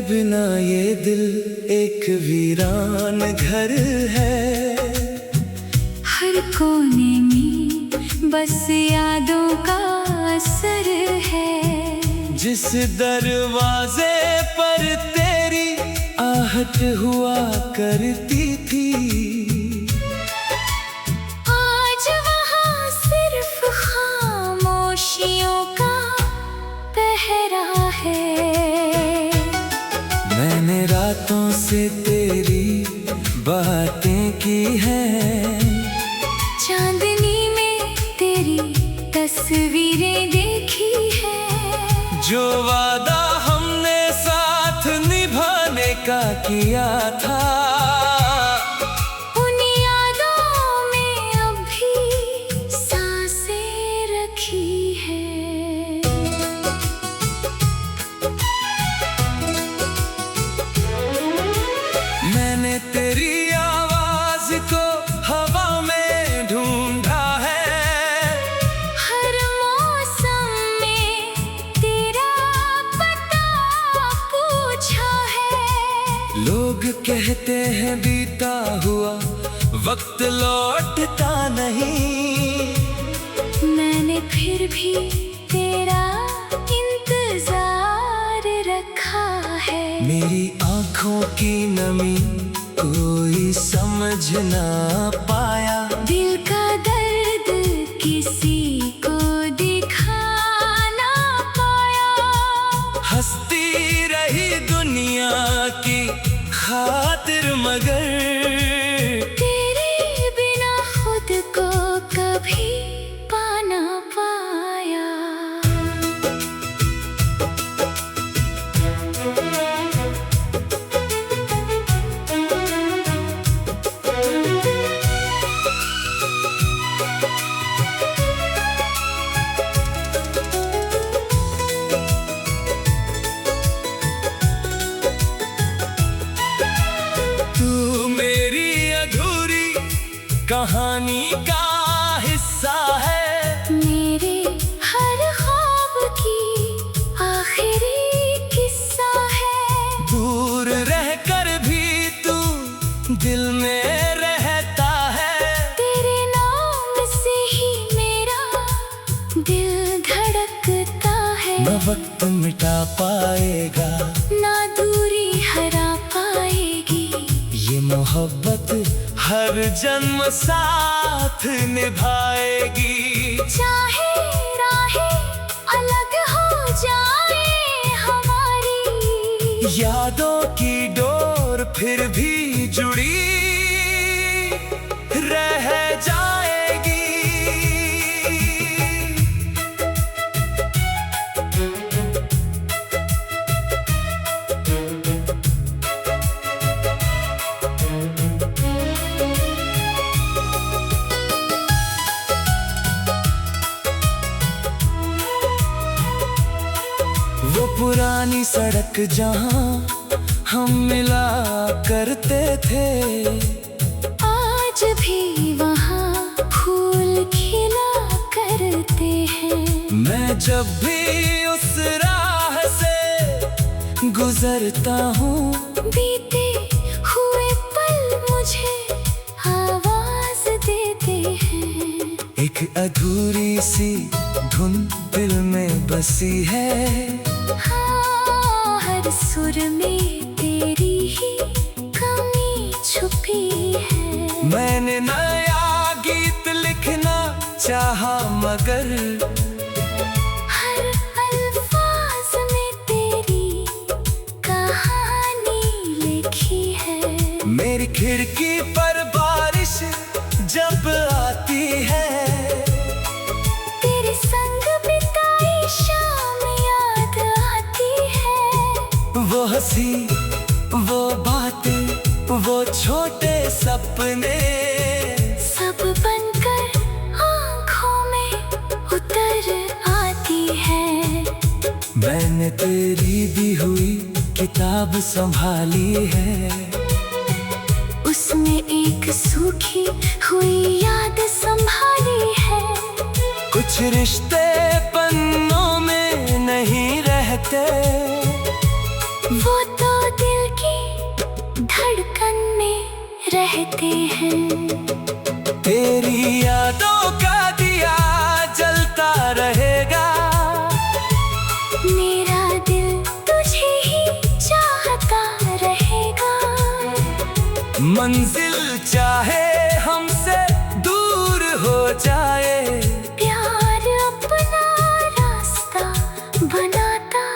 बिना ये दिल एक वीरान घर है। हर कोने में बस यादों का असर है। जिस दरवाजे पर तेरी आहट हुआ करती थी, आज वहाँ सिर्फ खामोशियों का पहरा है। मैंने रातों से तेरी बातें की हैं, चांदनी में तेरी तस्वीरें देखी है। जो वादा हमने साथ निभाने का किया था, उन यादों में अभी सांसें रखी है। मैंने तेरी आवाज को हवा में ढूंढा है। हर मौसम में तेरा पता पूछा है। लोग कहते हैं बीता हुआ वक्त लौटता नहीं, मैंने फिर भी तेरा इंतजार रखा है। मेरी आंखों की नमी कोई समझ ना पाया, दिल का दर्द किसी को दिखा ना पाया। हंसती रही दुनिया की खातिर मगर तेरे बिना खुद को कभी पा ना पाया। तू मेरी अधूरी कहानी का हिस्सा है। मेरे हर ख्वाब की आखिरी किस्सा है। दूर रहकर भी तू दिल में रहता है। तेरे नाम से ही मेरा दिल धड़कता है। न वक्त मिटा पाएगा, ना दूरी हरा पाएगी। ये मोहब्बत हर जन्म साथ निभाएगी। चाहे राहें अलग हो जाए हमारी, यादों की डोर फिर भी जुड़ी रह जाएगी। वो पुरानी सड़क जहाँ हम मिला करते थे, आज भी वहाँ फूल खिला करते हैं। मैं जब भी उस राह से गुजरता हूँ, बीते हुए पल मुझे आवाज देते हैं। एक अधूरी सी धुन दिल में बसी है। हाँ, हर सुर में तेरी ही कमी छुपी है। मैंने नया गीत लिखना चाहा मगर हर अल्फाज में तेरी कहानी लिखी है। मेरी खिड़की पर बारिश जब आती है, तेरे संग बिताई शाम याद आती है। वो हंसी, वो बातें, वो छोटे सपने सब बनकर आँखों में उतर आती है। मैंने तेरी दी हुई किताब संभाली है। उसमें एक सूखी हुई याद संभाली है। कुछ रिश्ते पन्नों में नहीं रहते, वो तो रहते हैं। तेरी यादों का दिया जलता रहेगा, मेरा दिल तुझे ही चाहता रहेगा। मंजिल चाहे हमसे दूर हो जाए, प्यार अपना रास्ता बनाता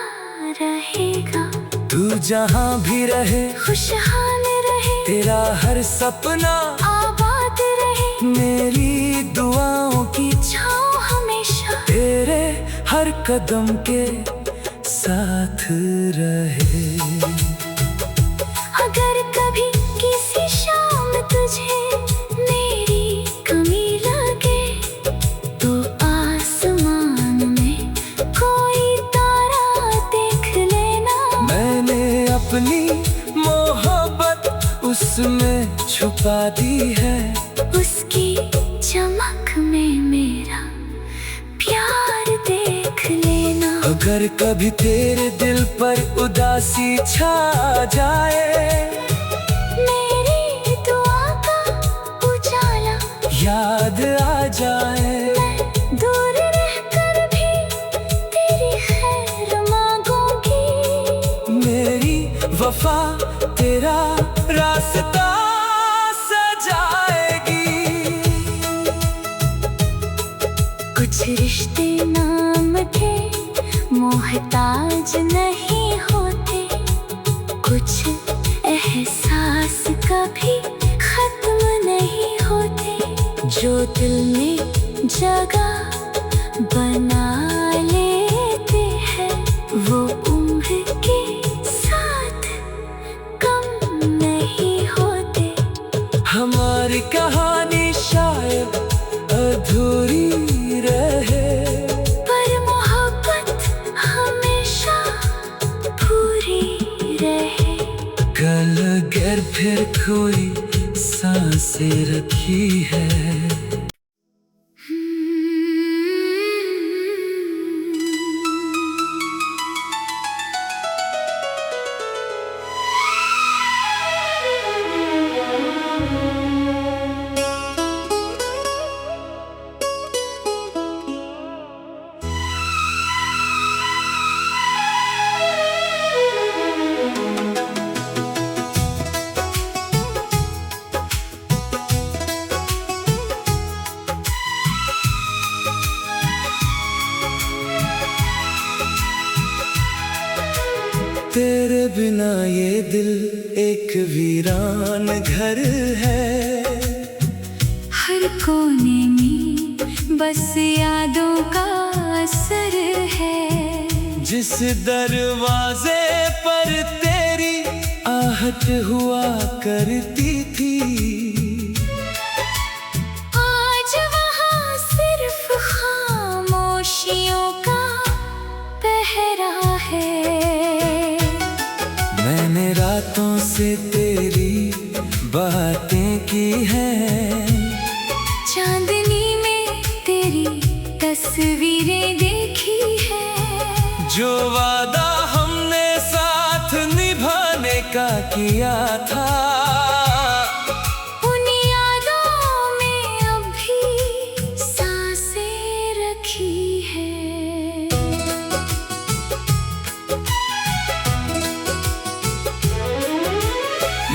रहेगा। तू जहाँ भी रहे खुशहाल रहे, तेरा हर सपना आबाद रहे। मेरी दुआओं की छाँव हमेशा तेरे हर कदम के साथ रहे। अगर कभी किसी शाम तुझे मेरी कमी लगे, तो आसमान में कोई तारा देख लेना। मैंने अपनी मोहब्बत उसमें छुपा दी है, उसकी चमक में मेरा प्यार देख लेना। अगर कभी तेरे दिल पर उदासी छा जाए, मेरी दुआ का उजाला याद आ जाए। मैं दूर रहकर भी तेरी खैर मांगूंगी। मेरी वफा तेरा रास्ता सजाएगी। कुछ रिश्ते नाम के मोहताज नहीं होते, कुछ एहसास कभी खत्म नहीं होते। जो दिल में जगह बना लेते हैं, वो उम्र के साथ कम नहीं होते। हमारी कहानी शायद अधूरी रहे, पर मोहब्बत हमेशा पूरी रहे। कल अगर फिर कोई सांसें रखी है, तेरे बिना ये दिल एक वीरान घर है। हर कोने में बस यादों का असर है। जिस दरवाजे पर तेरी आहट हुआ करती थी, आज वहाँ सिर्फ खामोशियों का पहरा है। मैंने रातों से तेरी बातें की हैं, चांदनी में तेरी तस्वीरें देखी है। जो वादा हमने साथ निभाने का किया था, उन यादों में अभी सांसें रखी है।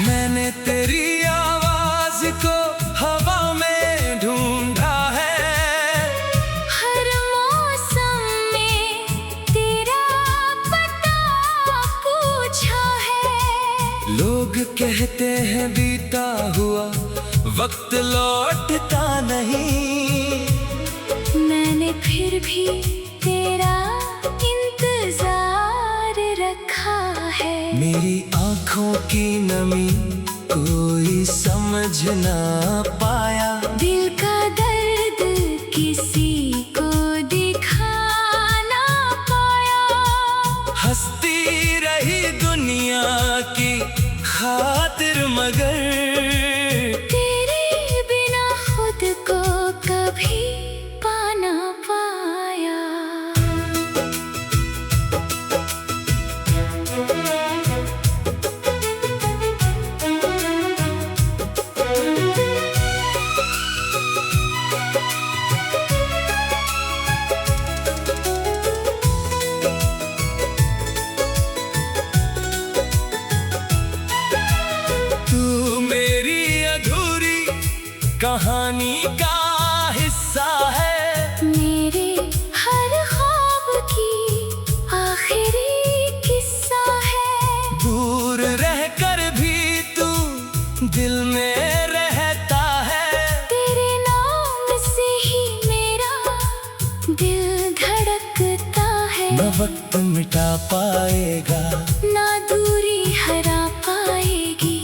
मैंने तेरी आवाज को हवा में ढूंढा है। हर मौसम में तेरा पता पूछा है। लोग कहते हैं बीता हुआ वक्त लौटता नहीं, मैंने फिर भी तेरा इंतजार रखा है। मेरी आंखों की नमी कोई समझ ना पाया, दिल का दर्द किसी को दिखा ना पाया। हंसती रही दुनिया की खातिर, मगर तेरे बिना खुद को कभी पा ना पाया। न वक्त मिटा पाएगा, ना दूरी हरा पाएगी।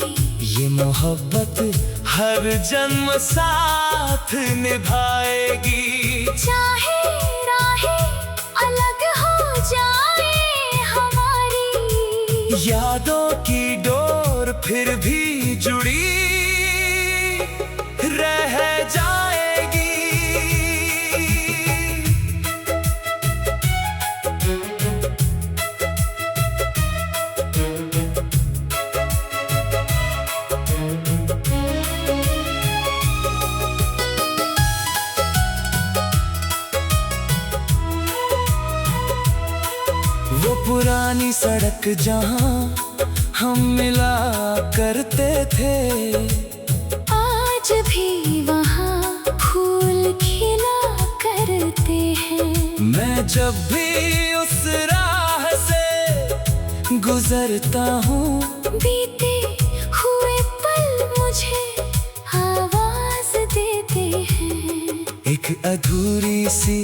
ये मोहब्बत हर जन्म साथ निभाएगी। चाहे राहें अलग हो जाए हमारी, यादों की डोर फिर भी जुड़ी रह जाएगी। वो पुरानी सड़क जहाँ हम मिला करते थे, आज भी वहाँ फूल खिला करते हैं। मैं जब भी उस राह से गुजरता हूँ, बीते हुए पल मुझे आवाज देते हैं। एक अधूरी सी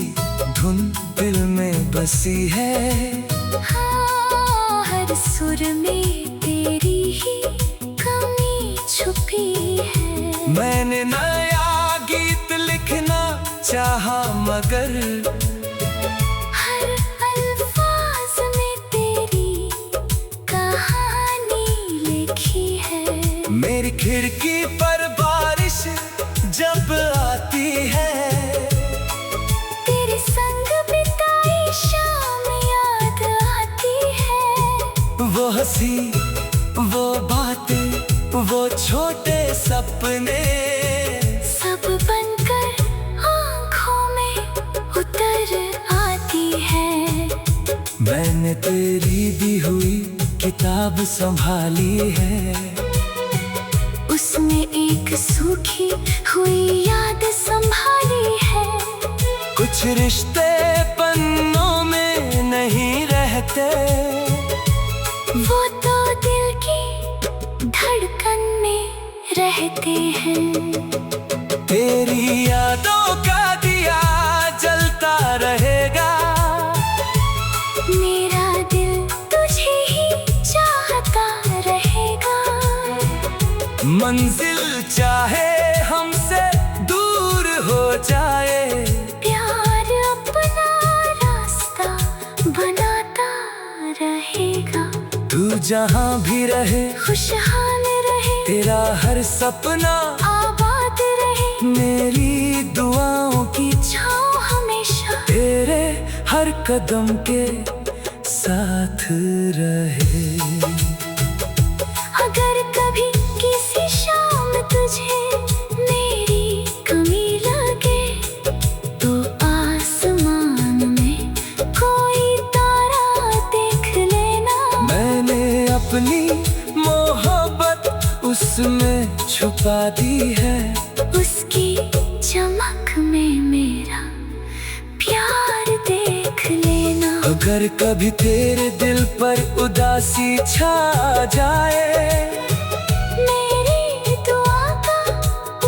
धुन दिल में बसी है, हाँ, हर सुर में तेरी ही कमी छुपी है। मैंने नया गीत लिखना चाहा मगर हर अल्फाज में तेरी कहानी लिखी है। मेरी खिड़की पर बारिश जब आती है, तेरे संग बिताई शाम याद आती है। वो हंसी, वो बातें, वो छोटे सपने सब बनकर आँखों में उतर आती है। मैंने तेरी दी हुई किताब संभाली है, उसमें एक सूखी हुई याद संभाली है। कुछ रिश्ते पन्नों में नहीं रहते, वो तो दिल की धड़कन में रहते हैं। तेरी यादों का दिया जलता रहेगा, मेरा दिल तुझे ही चाहता रहेगा। मंजिल चाहे हमसे दूर हो जाए, प्यार अपना रास्ता बनाता रहेगा। तू जहाँ भी रहे खुशहाल रहे, तेरा हर सपना आबाद रहे। मेरी दुआओं की छाँव हमेशा तेरे हर कदम के साथ रहे। अगर कभी किसी शाम तुझे मेरी कमी लगे, तो आसमान में कोई तारा देख लेना। मैंने अपनी मोहब्बत उसमें छुपा दी है, उसकी चमक में मेरा प्यार देख लेना। अगर कभी तेरे दिल पर उदासी छा जाए, मेरी दुआ का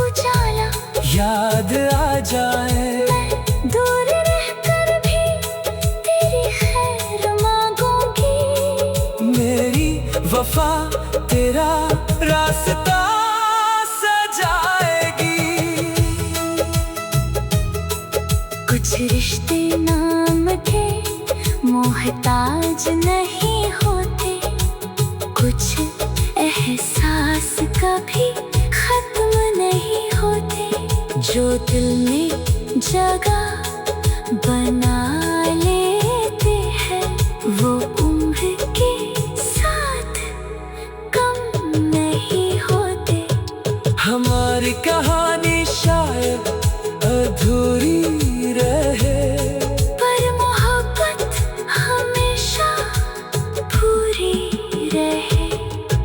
उजाला याद आ जाए, मैं दूर रहकर भी तेरी खैर मांगूंगी। मेरी वफा तेरा रास्ता सजाएगी। कुछ रिश्ते नाम के मोहताज नहीं होते, कुछ एहसास कभी खत्म नहीं होते। जो दिल में जगह बना लेते हैं, वो उम्र के साथ कम नहीं होते। हमारी कहानी शायद अधूरी रहे, पर मोहब्बत हमेशा पूरी रहे।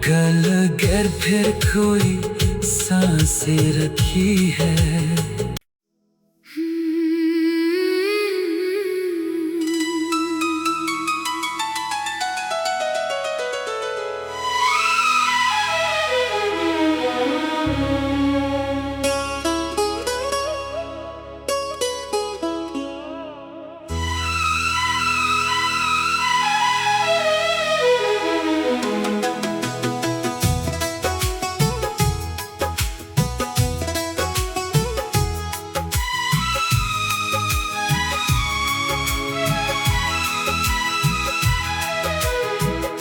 कल अगर फिर कोई सांसें रखी है,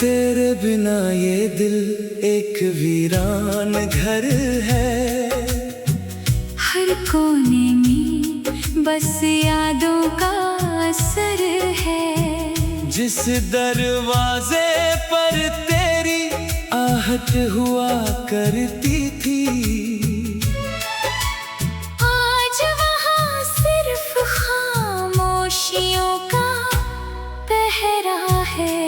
तेरे बिना ये दिल एक वीरान घर है। हर कोने में बस यादों का असर है। जिस दरवाजे पर तेरी आहट हुआ करती थी, आज वहाँ सिर्फ खामोशियों का पहरा है।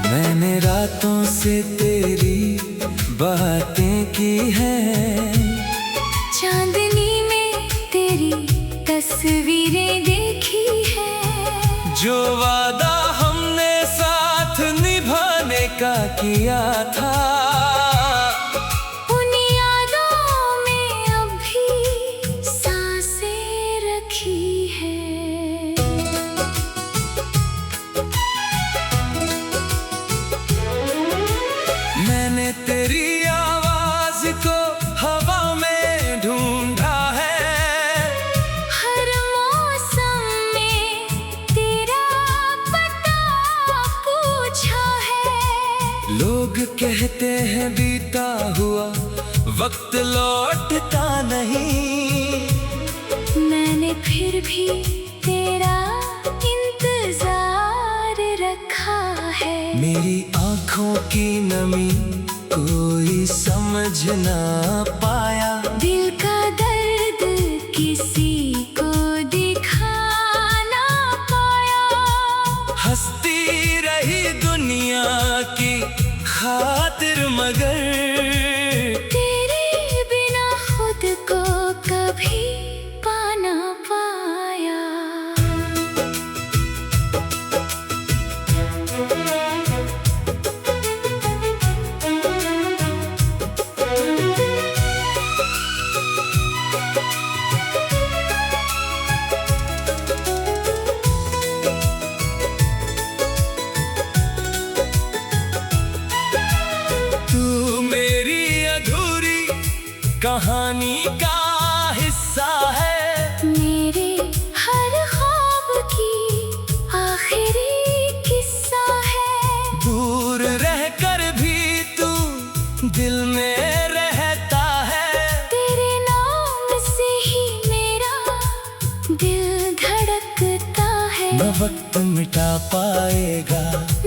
मैंने रातों से तेरी बातें की हैं, चांदनी में तेरी तस्वीरें देखी हैं। जो वादा हमने साथ निभाने का किया था, उन यादों में अभी सांसें रखी है। मैंने तेरी आवाज को हवा में ढूंढा है। हर मौसम में तेरा पता पूछा है। लोग कहते हैं बीता हुआ वक्त लौटता नहीं, मैंने फिर भी तेरा इंतजार रखा है। मेरी आंखों की नमी कोई समझ ना पाया, दिल का दर्द किसी को दिखा ना पाया। हंसती रही दुनिया की खातिर मगर तेरे बिना खुद को कभी पा ना पाया। तू मेरी अधूरी कहानी का हिस्सा है। मेरे हर ख्वाब की आखिरी किस्सा है। दूर रहकर भी तू दिल में रहता है। तेरे नाम से ही मेरा दिल धड़कता है। न वक्त मिटा पाएगा,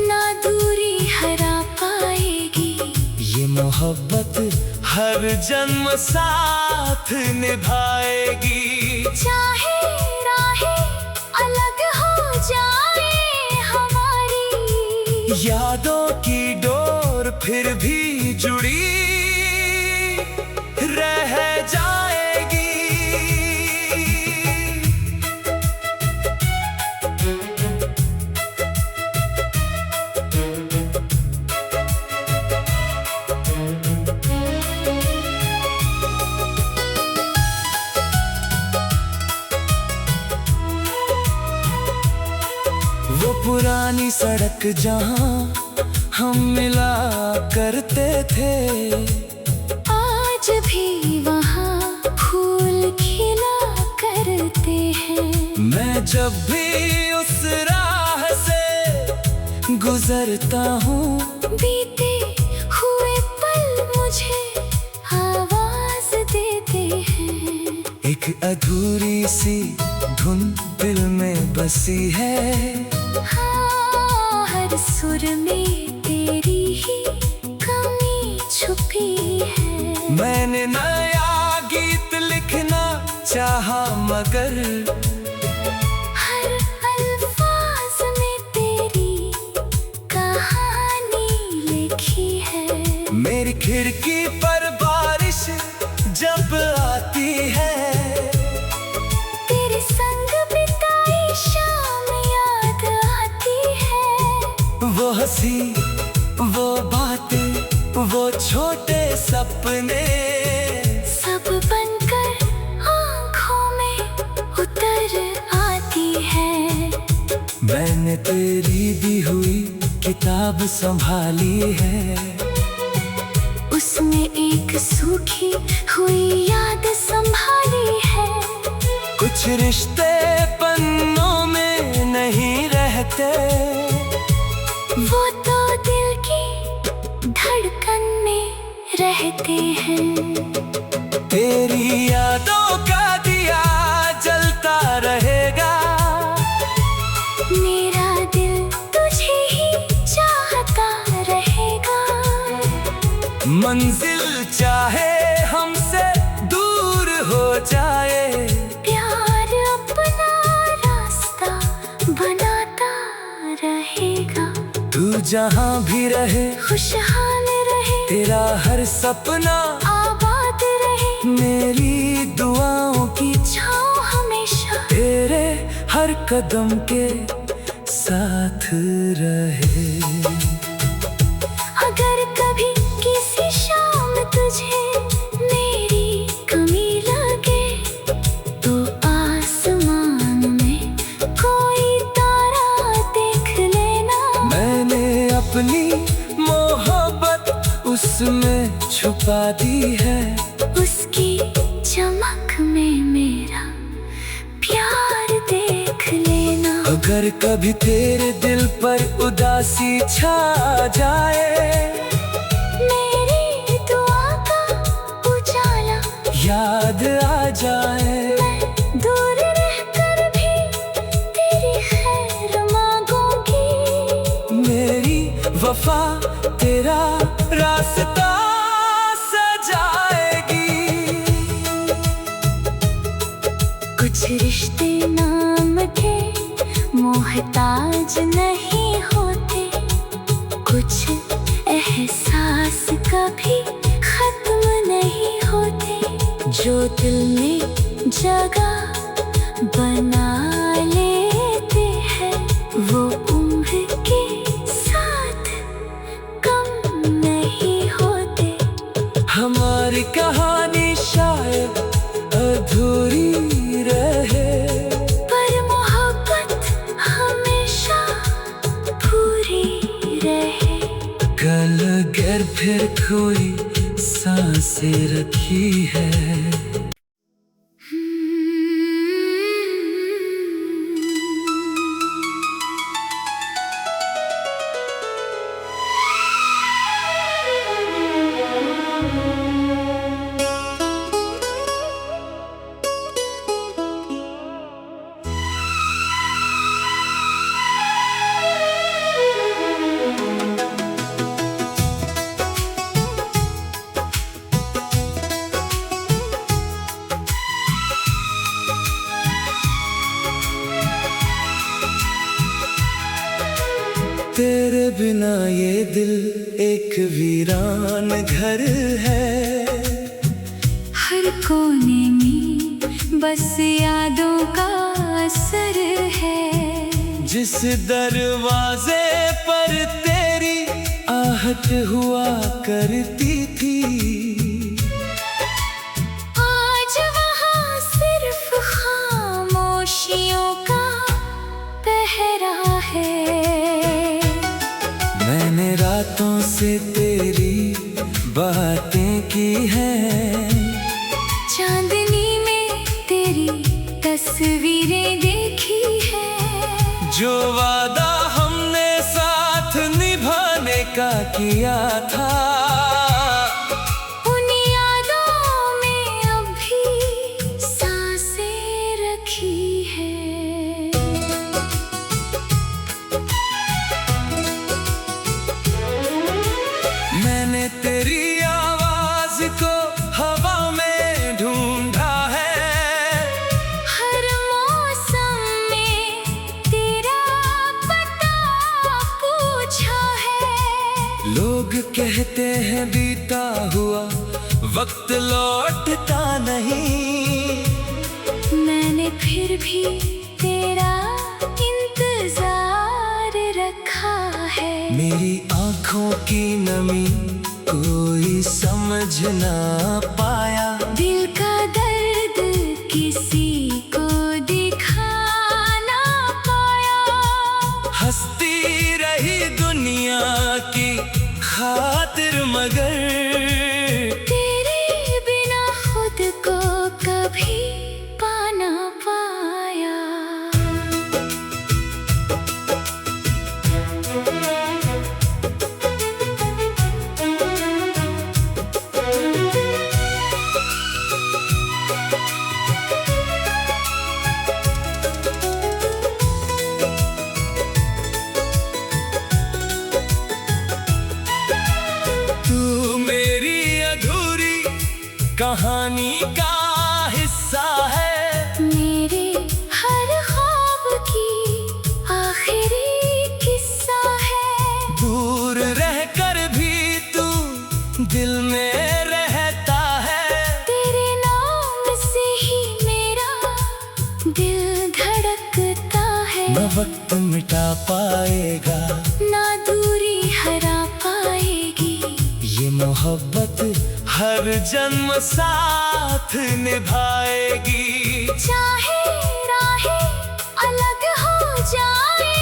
ना दूरी हरा पाएगी। ये मोहब्बत हर जन्म साथ निभाएगी। चाहे राहें अलग हो जाए हमारी, यादों की डोर फिर भी जुड़ी रह जाएगी। वो पुरानी सड़क जहाँ हम मिला करते थे, आज भी वहाँ फूल खिला करते हैं। मैं जब भी उस राह से गुजरता हूँ, बीते हुए पल मुझे आवाज देते हैं। एक अधूरी सी धुन दिल में बसी है। हाँ, हर सुर में तेरी ही कमी छुपी है। मैंने नया गीत लिखना चाहा मगर हर अल्फाज में तेरी कहानी लिखी है। मेरी खिड़की पर बारिश जब आती है, तेरे संग बिताई शाम याद आती है। वो हंसी, वो बातें, वो छोटे सपने सब बनकर आँखों में उतर आती है। मैंने तेरी दी हुई किताब संभाली है। उसमें एक सूखी हुई याद संभाली है। कुछ रिश्ते पन्नों में नहीं रहते, कहते हैं। तेरी यादों का दिया जलता रहेगा, मेरा दिल तुझे ही चाहता रहेगा। मंजिल चाहे हमसे दूर हो जाए, प्यार अपना रास्ता बनाता रहेगा। तू जहाँ भी रहे खुशहाल रहे, तेरा हर सपना आबाद रहे। मेरी दुआओं की छाँव हमेशा तेरे हर कदम के साथ रहे। अगर कभी किसी शाम तुझे मेरी कमी लगे, तो आसमान में कोई तारा देख लेना। मैंने अपनी मोहब्बत उसमें छुपा दी है, उसकी चमक में मेरा प्यार देख लेना। अगर कभी तेरे दिल पर उदासी छा जाए, मेरी दुआ का उजाला याद आ जाए, मैं दूर रहकर भी तेरी खैर मांगूंगी। मेरी वफा तेरा रास्ता सजाएगी। कुछ रिश्ते नाम के मोहताज नहीं होते, कुछ एहसास कभी खत्म नहीं होते। जो दिल में जगह बना लेते हैं, वो उम्र के साथ कम नहीं होते। हमारी कहानी शायद अधूरी रहे, पर मोहब्बत हमेशा पूरी रहे। कल अगर फिर कोई सांसें रखी है, तेरे बिना ये दिल एक वीरान घर है। हर कोने में बस यादों का असर है। जिस दरवाजे पर तेरी आहट हुआ करती थी, आज वहाँ सिर्फ खामोशियों का पहरा है। मैंने रातों से तेरी बातें की हैं, चांदनी में तेरी तस्वीरें देखी है। जो वादा हमने साथ निभाने का किया था, उन यादों में अभी सांसें रखी है। मैंने तेरी आवाज को हवा में ढूंढा है। हर मौसम में तेरा पता पूछा है। लोग कहते हैं बीता हुआ वक्त लौटता नहीं, मैंने फिर भी तेरा इंतजार रखा है। मेरी आंखों की नमी कोई समझ ना पाया, दिल का दर्द किसी को दिखा ना पाया। हंसती रही दुनिया की खातिर, मगर तेरे बिना खुद को कभी पा ना पाया। कहानी का हिस्सा है। मेरे हर ख्वाब की आखिरी किस्सा है। दूर रहकर भी तू दिल में रहता है। तेरे नाम से ही मेरा दिल धड़कता है। न वक्त मिटा पाएगा, ना दूरी हरा पाएगी। ये मोहब्बत हर जन्म साथ निभाएगी। चाहे राहें अलग हो जाए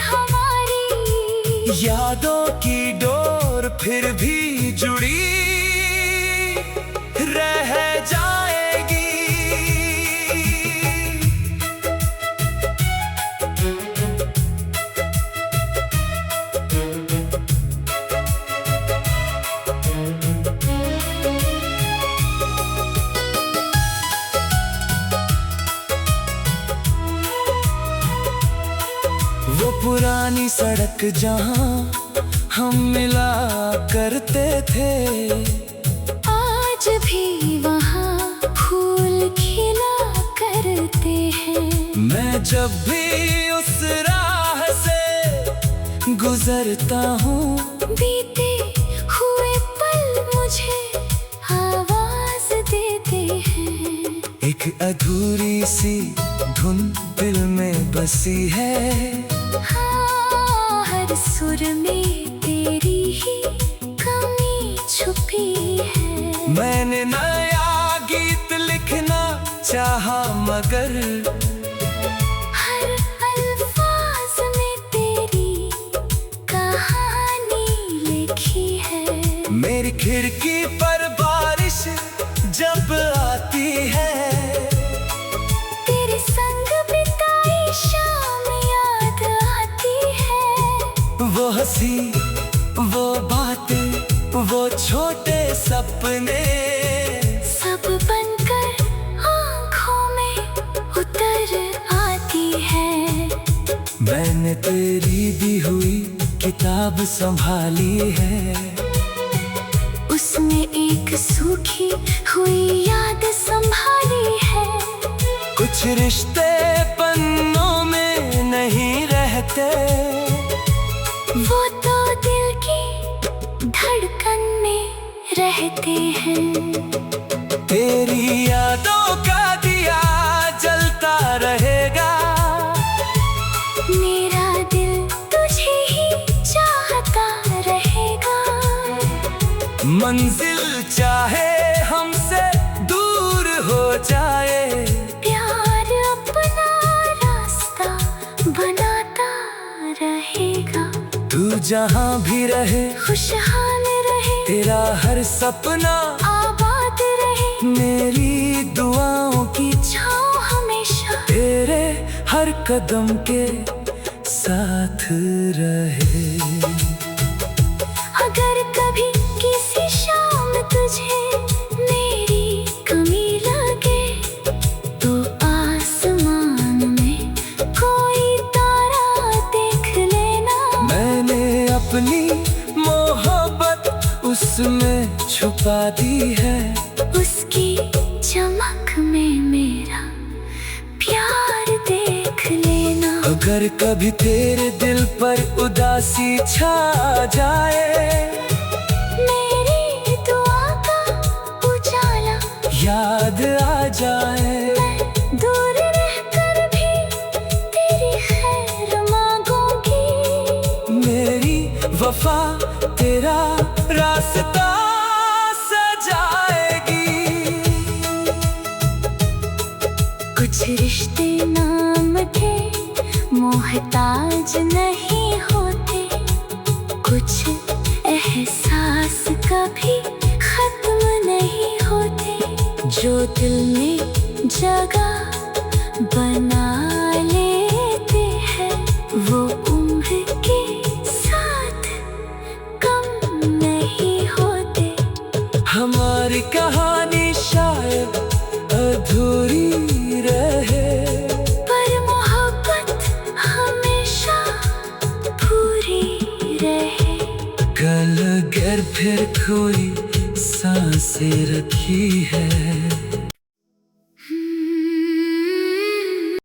हमारी, यादों की डोर फिर भी जुड़ी रह जाएगी। वो पुरानी सड़क जहाँ हम मिला करते थे, आज भी वहाँ फूल खिला करते हैं। मैं जब भी उस राह से गुजरता हूँ, बीते हुए पल मुझे आवाज देते हैं। एक अधूरी सी धुन दिल में बसी है। हाँ, हर सुर में तेरी ही कमी छुपी है। मैंने नया गीत लिखना चाहा, मगर हर अल्फाज में तेरी कहानी लिखी है। मेरी खिड़की पर बारिश जब आती है, तेरे संग बिताई शाम याद आती है। वो हंसी, वो बातें, वो छोटे सपने, सब बनकर आँखों में उतर आती है। मैंने तेरी दी हुई किताब संभाली है। उसमें एक सूखी हुई याद संभाली है। कुछ रिश्ते पन्नों में नहीं रहते, वो तो दिल की धड़कन में रहते हैं। तेरी यादों का दिया जलता रहेगा। मेरा दिल तुझे ही चाहता रहेगा। मंजिल चाहे हमसे दूर हो जाए, प्यार अपना रास्ता बनाता रहेगा। तू जहाँ भी रहे, खुशहाल रहे, तेरा हर सपना आबाद रहे। मेरी दुआओं की छाँव हमेशा तेरे हर कदम के साथ रहे। अगर कभी किसी शाम तुझे मेरी कमी लगे, तो आसमान में कोई तारा देख लेना। मैंने अपनी मोहब्बत उसमें छुपा दी है। उसकी चमक में मेरा प्यार देख लेना। अगर कभी तेरे दिल पर उदासी छा जाए, मेरी दुआ का उजाला याद आ जाए, मैं दूर रहकर भी तेरी खैर मांगूंगी। मेरी वफा तेरा रास्ता सजाएगी। कुछ रिश्ते नाम के मोहताज नहीं होते, कुछ एहसास कभी खत्म नहीं होते। जो दिल में जगह बना लेते हैं, वो उम्र के साथ कम नहीं होते। हमारी कहानी शायद अधूरी रहे, पर मोहब्बत हमेशा पूरी रहे। कल अगर फिर कोई सा से रखी है।